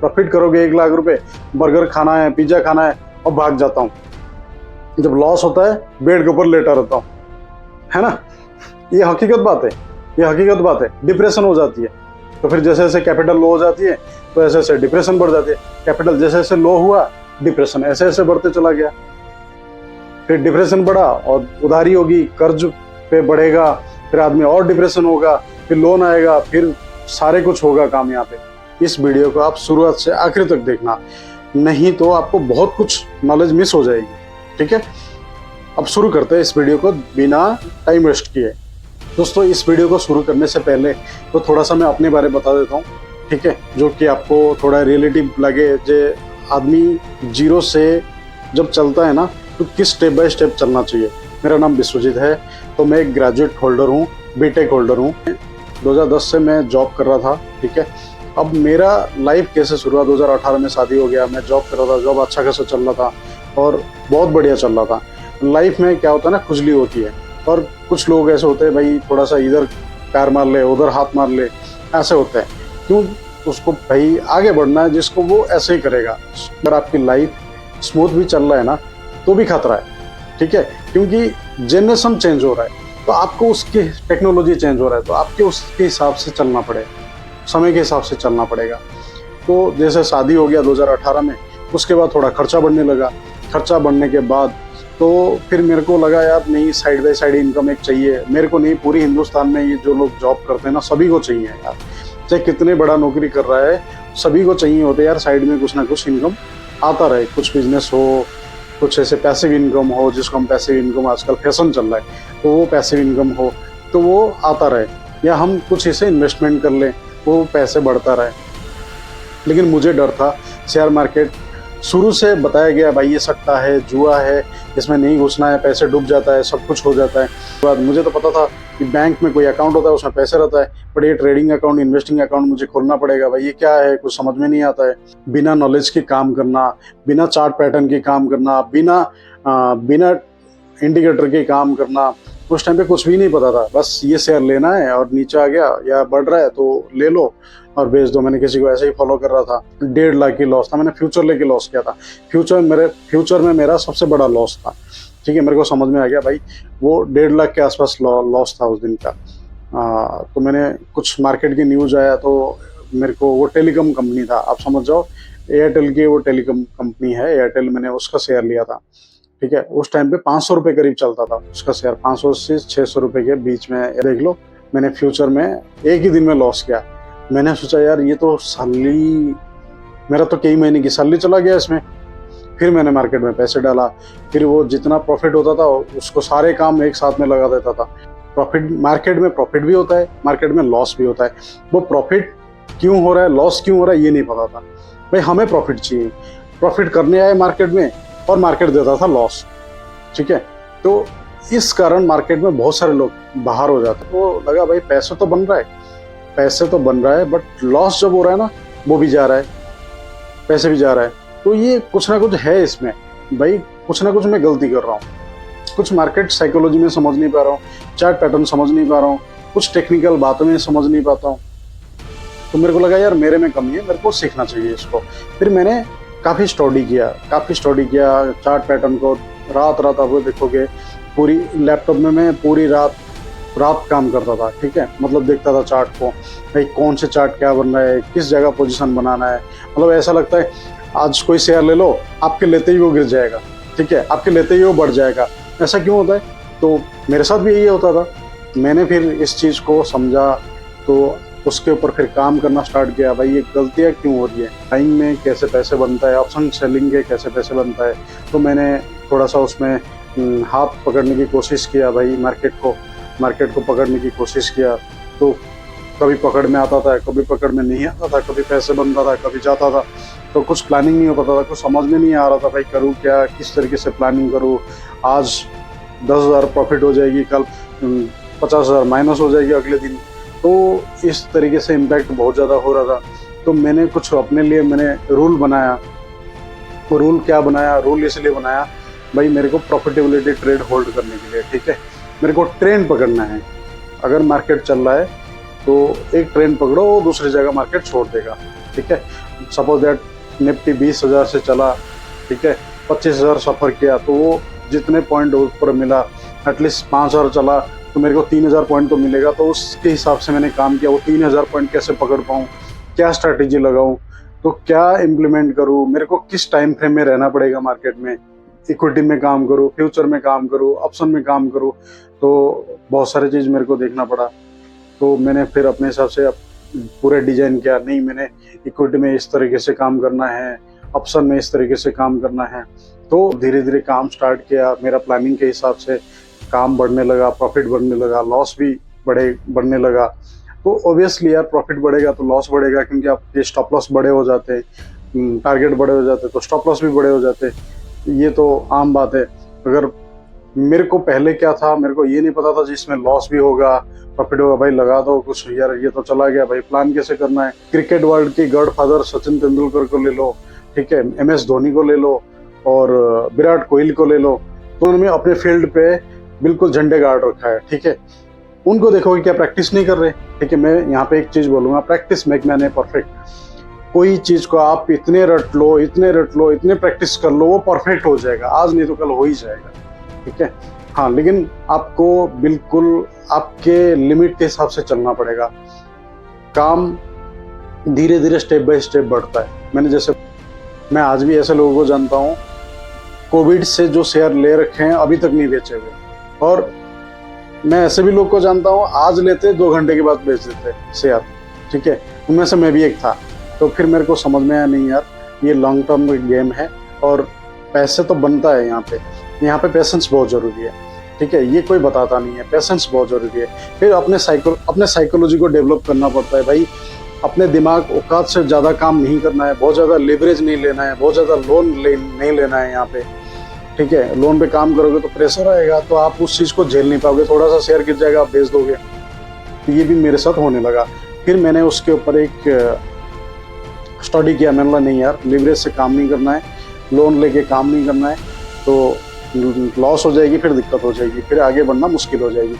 Profit करोगे 1 लाख रुपए, burger खाना है, पिज्जा खाना है और भाग जाता हूँ। जब लॉस होता है बेड के ऊपर लेटा रहता हूँ, है ना। ये हकीकत बात है, ये हकीकत बात है। डिप्रेशन हो जाती है, तो फिर जैसे जैसे कैपिटल लो हो जाती है तो ऐसे ऐसे डिप्रेशन बढ़ जाती है। कैपिटल जैसे जैसे लो हुआ, डिप्रेशन ऐसे ऐसे बढ़ते चला गया। फिर डिप्रेशन बढ़ा और उधारी होगी, कर्ज पे बढ़ेगा, फिर आदमी और डिप्रेशन होगा, फिर लोन आएगा, फिर सारे कुछ होगा काम यहाँ पे। इस वीडियो को आप शुरुआत से आखिर तक देखना, नहीं तो आपको बहुत कुछ नॉलेज मिस हो जाएगी। ठीक है, अब शुरू करते हैं इस वीडियो को बिना टाइम वेस्ट किए। दोस्तों, इस वीडियो को शुरू करने से पहले तो थोड़ा सा मैं अपने बारे में बता देता हूँ, ठीक है, जो कि आपको थोड़ा रिलेटिव लगे। जे आदमी जीरो से जब चलता है ना, तो किस स्टेप बाय स्टेप चलना चाहिए। मेरा नाम विश्वजीत है, तो मैं एक ग्रेजुएट होल्डर हूँ, बीटेक होल्डर हूँ। 2010 से मैं जॉब कर रहा था, ठीक है। अब मेरा लाइफ कैसे शुरू हुआ, 2018 में शादी हो गया, मैं जॉब कर रहा था, जॉब अच्छा खासा चल रहा था और बहुत बढ़िया चल रहा था। लाइफ में क्या होता है ना, खुजली होती है, और कुछ लोग ऐसे होते हैं भाई थोड़ा सा इधर पैर मार ले, उधर हाथ मार ले, ऐसे होते हैं। क्यों? उसको भाई आगे बढ़ना है, जिसको वो ऐसे ही करेगा। अगर आपकी लाइफ स्मूथ भी चल रहा है ना, तो भी खतरा है, ठीक है, क्योंकि जनरेशन चेंज हो रहा है, तो आपको उसकी टेक्नोलॉजी चेंज हो रहा है, तो आपके उसके हिसाब से चलना पड़ेगा, समय के हिसाब से चलना पड़ेगा। तो जैसे शादी हो गया 2018 में, उसके बाद थोड़ा खर्चा बढ़ने लगा। खर्चा बढ़ने के बाद तो फिर मेरे को लगा यार नहीं, साइड बाय साइड इनकम एक चाहिए। मेरे को नहीं, पूरी हिंदुस्तान में ये जो लोग जॉब करते हैं ना, सभी को चाहिए यार, चाहे कितने बड़ा नौकरी कर रहा है, सभी को चाहिए होते यार साइड में कुछ ना कुछ इनकम आता रहे। कुछ बिजनेस हो, कुछ ऐसे पैसिव इनकम हो, जिसको हम पैसिव इनकम, आजकल फैशन चल रहा है, तो वो पैसिव इनकम हो, तो वो आता रहे। या हम कुछ ऐसे इन्वेस्टमेंट कर लें, वो पैसे बढ़ता रहे। लेकिन मुझे डर था, शेयर मार्केट शुरू से बताया गया भाई ये सट्टा है, जुआ है, इसमें नहीं घुसना है, पैसे डूब जाता है, सब कुछ हो जाता है। बाद मुझे तो पता था कि बैंक में कोई अकाउंट होता है, उसमें पैसे रहता है, बट ये ट्रेडिंग अकाउंट, इन्वेस्टिंग अकाउंट मुझे खोलना पड़ेगा। भाई ये क्या है, कुछ समझ में नहीं आता है। बिना नॉलेज के काम करना, बिना चार्ट पैटर्न के काम करना, बिना इंडिकेटर के काम करना, उस टाइम पे कुछ भी नहीं पता था। बस ये शेयर लेना है और नीचे आ गया या बढ़ रहा है तो ले लो और बेच दो। मैंने किसी को ऐसे ही फॉलो कर रहा था। 1.5 लाख की लॉस था, मैंने फ्यूचर लेके लॉस किया था। फ्यूचर में मेरा सबसे बड़ा लॉस था, ठीक है। मेरे को समझ में आ गया भाई, वो 1.5 लाख के आसपास लॉस था उस दिन का। तो मैंने कुछ मार्केट की न्यूज आया तो मेरे को, वो टेलीकॉम कंपनी था, आप समझ जाओ, एयरटेल की वो टेलीकॉम कंपनी है एयरटेल, मैंने उसका शेयर लिया था, ठीक है। उस टाइम पे 500 रुपये करीब चलता था उसका शेयर, 500 से 600 रुपये के बीच में। देख लो, मैंने फ्यूचर में एक ही दिन में लॉस किया। मैंने सोचा यार ये तो सैलरी, मेरा तो कई महीने की सैलरी चला गया इसमें। फिर मैंने मार्केट में पैसे डाला, फिर वो जितना प्रॉफिट होता था उसको सारे काम एक साथ में लगा देता था। प्रॉफिट, मार्केट में प्रॉफिट भी होता है, मार्केट में लॉस भी होता है। वो प्रॉफिट क्यों हो रहा है, लॉस क्यों हो रहा है, ये नहीं पता था भाई। हमें प्रॉफिट चाहिए, प्रॉफिट करने आए मार्केट में और मार्केट देता था लॉस, ठीक है। तो इस कारण मार्केट में बहुत सारे लोग बाहर हो जाते। तो लगा भाई पैसे तो बन रहा है, पैसे तो बन रहा है, बट लॉस जब हो रहा है ना, वो भी जा रहा है, पैसे भी जा रहा है। तो ये कुछ ना कुछ है इसमें भाई, कुछ ना कुछ मैं गलती कर रहा हूँ। कुछ मार्केट साइकोलॉजी में समझ नहीं पा रहा हूँ, चार्ट पैटर्न समझ नहीं पा रहा हूँ, कुछ टेक्निकल बातों में समझ नहीं पाता हूँ। तो मेरे को लगा यार मेरे में कमी है, मेरे को सीखना चाहिए इसको। फिर मैंने काफ़ी स्टडी किया चार्ट पैटर्न को। रात आप वो देखोगे, पूरी लैपटॉप में मैं पूरी रात काम करता था, ठीक है। मतलब देखता था चार्ट को, भाई कौन से चार्ट क्या बन रहा है, किस जगह पोजीशन बनाना है। मतलब ऐसा लगता है आज कोई शेयर ले लो, आपके लेते ही वो गिर जाएगा, ठीक है, आपके लेते ही वो बढ़ जाएगा। ऐसा क्यों होता है? तो मेरे साथ भी यही होता था। मैंने फिर इस चीज़ को समझा, तो उसके ऊपर फिर काम करना स्टार्ट किया। भाई ये गलतियाँ क्यों हो रही है, टाइम में कैसे पैसे बनता है, ऑप्शन सेलिंग के कैसे पैसे बनता है। तो मैंने थोड़ा सा उसमें हाथ पकड़ने की कोशिश किया भाई, मार्केट को पकड़ने की कोशिश किया। तो कभी पकड़ में आता था, कभी पकड़ में नहीं आता था, कभी पैसे बनता था, कभी जाता था। तो कुछ प्लानिंग नहीं हो पाता था, कुछ समझ में नहीं आ रहा था भाई करूँ क्या, किस तरीके से प्लानिंग करूँ। आज 10,000 प्रॉफिट हो जाएगी, कल 50,000 माइनस हो जाएगी अगले दिन। तो इस तरीके से इम्पैक्ट बहुत ज़्यादा हो रहा था। तो मैंने कुछ अपने लिए मैंने रूल बनाया। वो रूल क्या बनाया, रूल इसलिए बनाया भाई मेरे को प्रॉफिटेबिलिटी ट्रेड होल्ड करने के लिए, ठीक है। मेरे को ट्रेंड पकड़ना है। अगर मार्केट चल रहा है तो एक ट्रेंड पकड़ो, वो दूसरी जगह मार्केट छोड़ देगा, ठीक है। सपोज दैट निफ्टी 20,000 से चला, ठीक है, 25,000 सफ़र किया, तो वो जितने पॉइंट ऊपर मिला, एटलीस्ट 5,000 चला तो मेरे को 3,000 पॉइंट तो मिलेगा। तो उसके हिसाब से मैंने काम किया, वो 3,000 पॉइंट कैसे पकड़ पाऊँ, क्या स्ट्रैटेजी लगाऊँ, तो क्या इम्प्लीमेंट करूँ, मेरे को किस टाइम फ्रेम में रहना पड़ेगा मार्केट में, इक्विटी में काम करूँ, फ्यूचर में काम करूँ, ऑप्शन में काम करूँ, तो बहुत सारी चीज़ मेरे को देखना पड़ा। तो मैंने फिर अपने हिसाब से पूरे डिजाइन किया, नहीं मैंने इक्विटी में इस तरीके से काम करना है, ऑप्शन में इस तरीके से काम करना है। तो धीरे धीरे काम स्टार्ट किया, मेरा प्लानिंग के हिसाब से काम बढ़ने लगा, प्रॉफिट बढ़ने लगा, लॉस भी बढ़ने लगा। तो ऑब्वियसली यार प्रॉफिट बढ़ेगा तो लॉस बढ़ेगा, क्योंकि आपके स्टॉप लॉस बड़े हो जाते हैं, टारगेट बड़े हो जाते हैं, तो स्टॉप लॉस भी बड़े हो जाते हैं। ये तो आम बात है। अगर मेरे को पहले क्या था, मेरे को ये नहीं पता था जिसमें लॉस भी होगा प्रॉफिट होगा, भाई लगा दो कुछ यार, ये तो चला गया भाई, प्लान कैसे करना है। क्रिकेट वर्ल्ड की गॉडफादर सचिन तेंदुलकर को ले लो, ठीक है, MS धोनी को ले लो और विराट कोहली को ले लो, तो उन्होंने अपने फील्ड पे बिल्कुल झंडे गाड़ रखा है, ठीक है। उनको देखोगे क्या प्रैक्टिस नहीं कर रहे, ठीक है। मैं यहाँ पे एक चीज बोलूंगा, practice make man a perfect. कोई चीज को आप इतने रट लो, इतने प्रैक्टिस कर लो, वो परफेक्ट हो जाएगा, आज नहीं तो कल हो ही जाएगा, ठीक है। हाँ, लेकिन आपको बिल्कुल आपके लिमिट के हिसाब से चलना पड़ेगा। काम धीरे धीरे स्टेप बाय स्टेप बढ़ता है। मैं आज भी ऐसे लोगों को जानता हूँ, कोविड से जो शेयर ले रखे हैं अभी तक नहीं बेचे हुए, और मैं ऐसे भी लोग को जानता हूँ, आज लेते 2 घंटे के बाद बेच देते शेयर, ठीक है। उनमें से मैं भी एक था। तो फिर मेरे को समझ में आया, नहीं यार ये लॉन्ग टर्म गेम है और पैसे तो बनता है यहाँ पे पेशेंस बहुत जरूरी है, ठीक है। ये कोई बताता नहीं है, पेशेंस बहुत जरूरी है। फिर अपने साइकोलॉजी को डेवलप करना पड़ता है भाई। अपने दिमाग औकात से ज़्यादा काम नहीं करना है, बहुत ज़्यादा लेवरेज नहीं लेना है, बहुत ज़्यादा लोन नहीं लेना है यहाँ पे, ठीक है। लोन पे काम करोगे तो प्रेशर आएगा, तो आप उस चीज़ को झेल नहीं पाओगे, थोड़ा सा शेयर गिर जाएगा आप बेच दोगे। तो ये भी मेरे साथ होने लगा। फिर मैंने उसके ऊपर एक स्टडी किया, मैंने बोला नहीं यार लिवरेज से काम नहीं करना है, लोन लेके काम नहीं करना है, तो लॉस हो जाएगी, फिर दिक्कत हो जाएगी, फिर आगे बढ़ना मुश्किल हो जाएगी।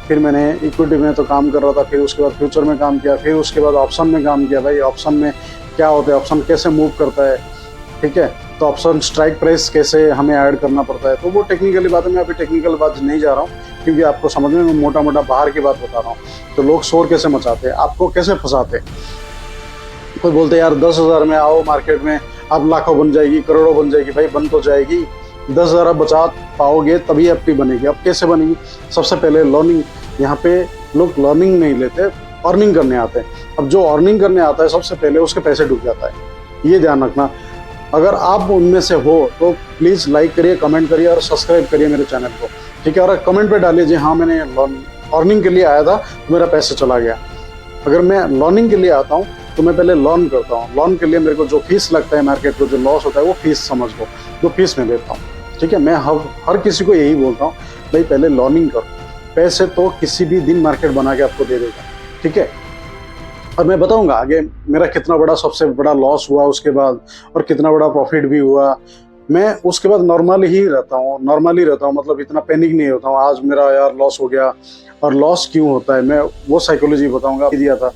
फिर मैंने इक्विटी में तो काम कर रहा था, फिर उसके बाद फ्यूचर में काम किया, फिर उसके बाद ऑप्शन में काम किया। भाई ऑप्शन में क्या होता है, ऑप्शन कैसे मूव करता है, ठीक है। तो ऑप्शन स्ट्राइक प्राइस कैसे हमें ऐड करना पड़ता है, तो वो टेक्निकली बात है। मैं अभी टेक्निकल बात नहीं जा रहा हूँ, क्योंकि आपको समझ में मोटा मोटा बाहर की बात बता रहा हूँ। तो लोग शोर कैसे मचाते हैं, आपको कैसे फंसाते। कोई बोलते हैं यार 10,000 में आओ मार्केट में, अब लाखों बन जाएगी, करोड़ों बन जाएगी। भाई बन तो जाएगी, 10,000 आप बचा पाओगे तभी आपकी बनेगी। अब कैसे बनेगी, सबसे पहले लर्निंग। यहाँ पे लोग लर्निंग नहीं लेते, अर्निंग करने आते हैं। अब जो अर्निंग करने आता है सबसे पहले उसके पैसे डूब जाता है, ये ध्यान रखना। अगर आप उनमें से हो तो प्लीज़ लाइक करिए, कमेंट करिए और सब्सक्राइब करिए मेरे चैनल को, ठीक है। और कमेंट पे डालिए जी हाँ मैंने अर्निंग के लिए आया था तो मेरा पैसा चला गया। अगर मैं लर्निंग के लिए आता हूँ तो मैं पहले लर्न करता हूँ। लर्न के लिए मेरे को जो फीस लगता है मार्केट को, जो लॉस होता है वो फीस समझ लो, जो फीस मैं देता हूँ, ठीक है। मैं हर किसी को यही बोलता हूँ, भाई पहले लर्निंग करो, पैसे तो किसी भी दिन मार्केट बना के आपको दे देगा, ठीक है। और मैं बताऊंगा आगे मेरा कितना बड़ा सबसे बड़ा लॉस हुआ उसके बाद, और कितना बड़ा प्रॉफिट भी हुआ। मैं उसके बाद नॉर्मली रहता हूँ, मतलब इतना पैनिक नहीं होता हूँ। आज मेरा यार लॉस हो गया, और लॉस क्यों होता है मैं वो साइकोलॉजी बताऊंगा। दिया था,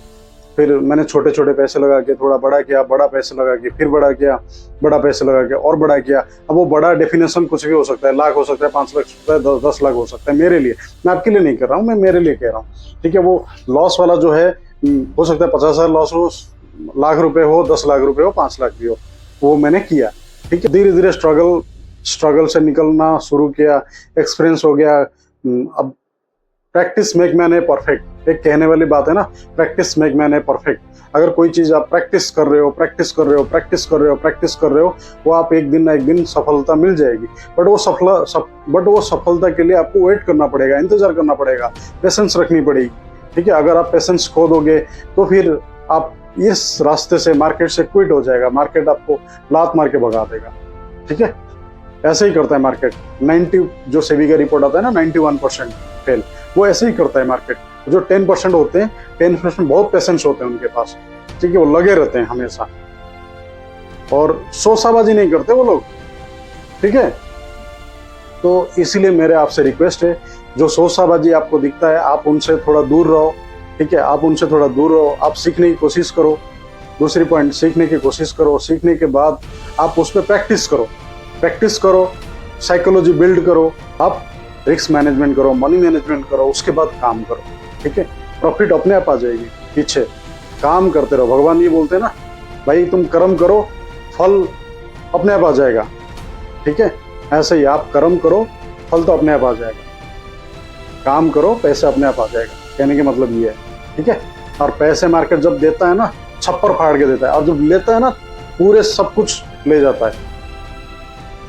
फिर मैंने छोटे छोटे पैसे लगा के थोड़ा बड़ा किया, बड़ा पैसे लगा के फिर बड़ा किया, बड़ा पैसे लगा के और बड़ा किया। अब वो बड़ा डेफिनेशन कुछ भी हो सकता है, लाख हो सकता है, 5 लाख हो सकता है, 10 लाख हो सकता है। मेरे लिए, मैं आपके लिए नहीं कर रहा हूँ, मैं मेरे लिए कह रहा हूँ, ठीक है। वो लॉस वाला जो है हो सकता है 50,000 लॉस हो, लाख रुपए हो, 10 लाख रुपए हो, 5 लाख भी हो, वो मैंने किया, ठीक है। धीरे धीरे स्ट्रगल से निकलना शुरू किया, एक्सपीरियंस हो गया। अब practice make man a perfect, एक कहने वाली बात है ना, practice make man a perfect. अगर कोई चीज आप प्रैक्टिस कर रहे हो, वो आप एक दिन ना एक दिन सफलता मिल जाएगी। बट वो सफलता के लिए आपको वेट करना पड़ेगा, इंतजार करना पड़ेगा, पेशेंस रखनी पड़ेगी, ठीक है। अगर आप पेशेंस खो दोगे तो फिर आप इस रास्ते से, मार्केट से क्विट हो जाएगा, मार्केट आपको लात मार के भगा देगा, ठीक है। ऐसे ही करता है मार्केट। 90 जो सेबी का रिपोर्ट आता है ना, 91% फेल, वो ऐसे ही करता है मार्केट। जो 10% होते हैं, 10% बहुत पेशेंस होते हैं उनके पास, ठीक है। वो लगे रहते हैं हमेशा और शोशाबाजी नहीं करते वो लोग, ठीक है। तो इसीलिए मेरे आपसे रिक्वेस्ट है, जो शोशाबाजी आपको दिखता है आप उनसे थोड़ा दूर रहो, ठीक है। आप उनसे थोड़ा दूर रहो, आप सीखने की कोशिश करो। दूसरी पॉइंट, सीखने की कोशिश करो। सीखने के बाद आप उस पर प्रैक्टिस करो, साइकोलॉजी बिल्ड करो, आप रिस्क मैनेजमेंट करो, मनी मैनेजमेंट करो, उसके बाद काम करो। ठीक है, प्रॉफिट अपने आप आ जाएगी। पीछे काम करते रहो। भगवान ये बोलते हैं ना, भाई तुम कर्म करो, फल अपने आप आ जाएगा। ठीक है, ऐसे ही आप कर्म करो, फल तो अपने आप आ जाएगा। काम करो, पैसे अपने आप आ जाएगा, कहने का मतलब ये है। ठीक है, और पैसे मार्केट जब देता है ना, छप्पर फाड़ के देता है, और जब लेता है ना, पूरे सब कुछ ले जाता है।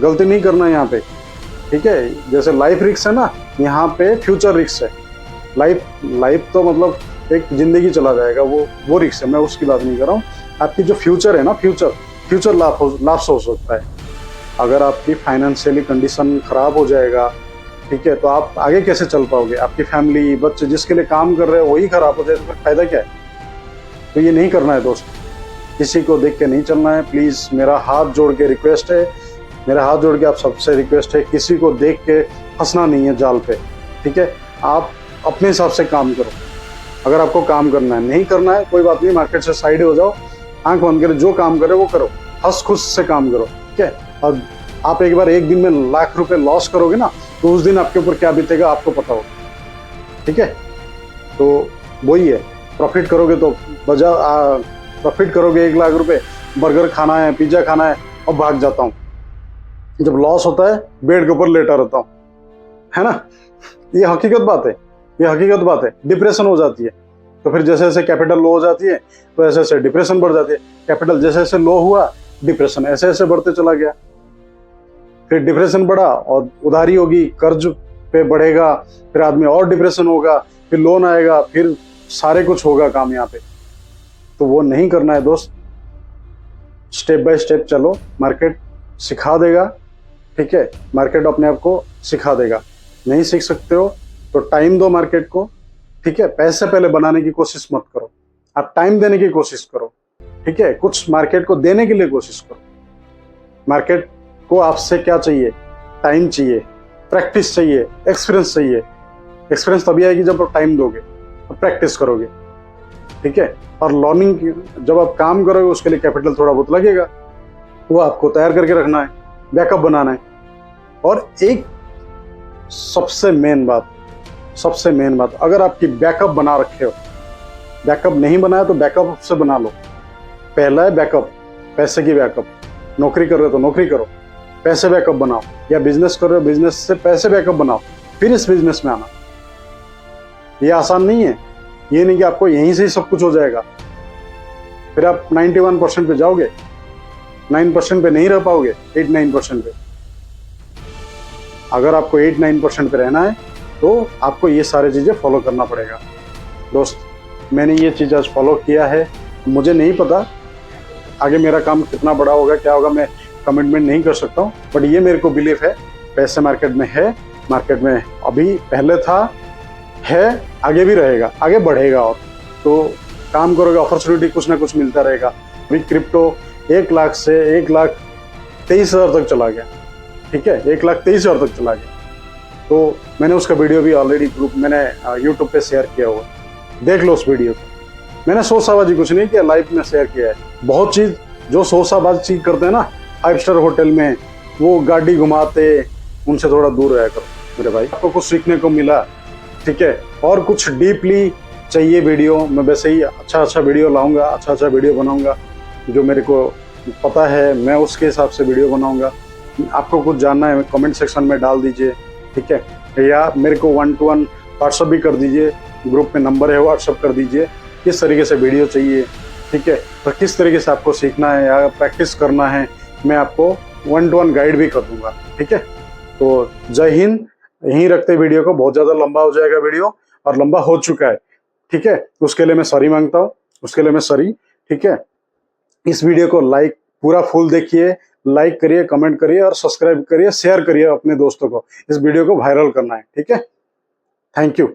गलती नहीं करना है यहाँ पे। ठीक है, जैसे लाइफ रिस्क है ना, यहाँ पे फ्यूचर रिस्क है। लाइफ तो मतलब एक जिंदगी चला जाएगा, वो रिस्क है, मैं उसकी बात नहीं कर रहा हूँ। आपकी जो फ्यूचर है ना, फ्यूचर लाभ हो सकता है। अगर आपकी फाइनेंशियली कंडीशन खराब हो जाएगा, ठीक है, तो आप आगे कैसे चल पाओगे? आपकी फैमिली, बच्चे जिसके लिए काम कर रहे हो वही खराब हो जाए तो फिर फायदा क्या है? तो ये नहीं करना है दोस्त, किसी को देख के नहीं चलना है। प्लीज मेरा हाथ जोड़ के रिक्वेस्ट है, मेरा हाथ जोड़ के आप सबसे रिक्वेस्ट है, किसी को देख के फंसना नहीं है जाल पे। ठीक है, आप अपने हिसाब से काम करो। अगर आपको काम करना है, नहीं करना है कोई बात नहीं, मार्केट से साइड हो जाओ, आंख बंद करो, जो काम करे वो करो, हंस खुश से काम करो। ठीक है, और आप एक बार एक दिन में लाख रुपए लॉस करोगे ना, तो उस दिन आपके ऊपर क्या बीतेगा आपको पता होगा। ठीक है, तो वही है, प्रॉफिट करोगे तो प्रॉफिट करोगे 1 लाख रुपए, बर्गर खाना है, पिज्जा खाना है, और भाग जाता हूँ। जब लॉस होता है बेड के ऊपर लेटा रहता हूँ, है ना। ये हकीकत बात है, ये हकीकत बात है। डिप्रेशन हो जाती है, तो फिर जैसे जैसे कैपिटल लो हो जाती है तो ऐसे ऐसे डिप्रेशन बढ़ जाती है। कैपिटल जैसे जैसे लो हुआ, डिप्रेशन ऐसे ऐसे बढ़ते चला गया। फिर डिप्रेशन बढ़ा और उधारी होगी, कर्ज पे बढ़ेगा, फिर आदमी और डिप्रेशन होगा, फिर लोन आएगा, फिर सारे कुछ होगा काम यहाँ पे। तो वो नहीं करना है दोस्त। स्टेप बाय स्टेप चलो, मार्केट सिखा देगा। ठीक है, मार्केट अपने आप को सिखा देगा। नहीं सीख सकते हो तो टाइम दो मार्केट को। ठीक है, पैसे पहले बनाने की कोशिश मत करो, आप टाइम देने की कोशिश करो। ठीक है, कुछ मार्केट को देने के लिए कोशिश करो। मार्केट को आपसे क्या चाहिए? टाइम चाहिए, प्रैक्टिस चाहिए, एक्सपीरियंस चाहिए। एक्सपीरियंस तभी आएगी जब आप टाइम दोगे और प्रैक्टिस करोगे। ठीक है, और लर्निंग जब आप काम करोगे उसके लिए कैपिटल थोड़ा बहुत लगेगा, वो आपको तैयार करके रखना है, बैकअप बनाना है। और एक सबसे मेन बात, अगर आपकी बैकअप बना रखे हो, बैकअप नहीं बनाया तो बैकअप से बना लो। पहला है बैकअप, पैसे की बैकअप। नौकरी कर रहे हो तो नौकरी करो, पैसे बैकअप बनाओ, या बिजनेस कर रहे हो, बिजनेस से पैसे बैकअप बनाओ, फिर इस बिजनेस में आना। ये आसान नहीं है, ये नहीं कि आपको यहीं से ही सब कुछ हो जाएगा। फिर आप 91% पे जाओगे, 9% पे नहीं रह पाओगे, 8-9% पे। अगर आपको 8-9% पे रहना है तो आपको ये सारी चीजें फॉलो करना पड़ेगा। दोस्त, मैंने ये चीज आज फॉलो किया है। मुझे नहीं पता आगे मेरा काम कितना बड़ा होगा, क्या होगा, मैं कमिटमेंट नहीं कर सकता हूँ, बट ये मेरे को बिलीफ है, पैसे मार्केट में है, मार्केट में अभी पहले था, है, आगे भी रहेगा, आगे बढ़ेगा। और तो काम करोगे, अपॉर्चुनिटी कुछ ना कुछ मिलता रहेगा। अभी क्रिप्टो 1 लाख से 1,23,000 तक चला गया। ठीक है, 1,23,000 तक चला गया। तो मैंने उसका वीडियो भी ऑलरेडी ग्रुप मैंने यूट्यूब पे शेयर किया हुआ, देख लो उस वीडियो को। मैंने सोसाबाजी कुछ नहीं किया, लाइव में शेयर किया है। बहुत चीज जो सोसाबाजी करते हैं ना 5 स्टार होटल में, वो गाड़ी घुमाते, उनसे थोड़ा दूर रहा करो मेरे भाई। आपको कुछ सीखने को मिला, ठीक है, और कुछ डीपली चाहिए वीडियो, मैं वैसे ही अच्छा वीडियो लाऊंगा, अच्छा वीडियो बनाऊंगा, जो मेरे को पता है मैं उसके हिसाब से वीडियो बनाऊंगा। आपको कुछ जानना है कमेंट सेक्शन में डाल दीजिए, ठीक है, या मेरे को 1-to-1 व्हाट्सअप भी कर दीजिए, ग्रुप में नंबर है व्हाट्सअप कर दीजिए, किस तरीके से वीडियो चाहिए, ठीक है, तो किस तरीके से आपको सीखना है या प्रैक्टिस करना है, मैं आपको 1-to-1 गाइड भी कर दूंगा। ठीक है, तो जय हिंद। यहीं रखते वीडियो को, बहुत ज़्यादा लंबा हो जाएगा वीडियो, और लंबा हो चुका है। ठीक है, उसके लिए मैं सॉरी मांगता हूँ, उसके लिए मैं सॉरी। ठीक है, इस वीडियो को पूरा फुल देखिए, लाइक करिए, कमेंट करिए और सब्सक्राइब करिए, शेयर करिए अपने दोस्तों को। इस वीडियो को वायरल करना है। ठीक है, थैंक यू।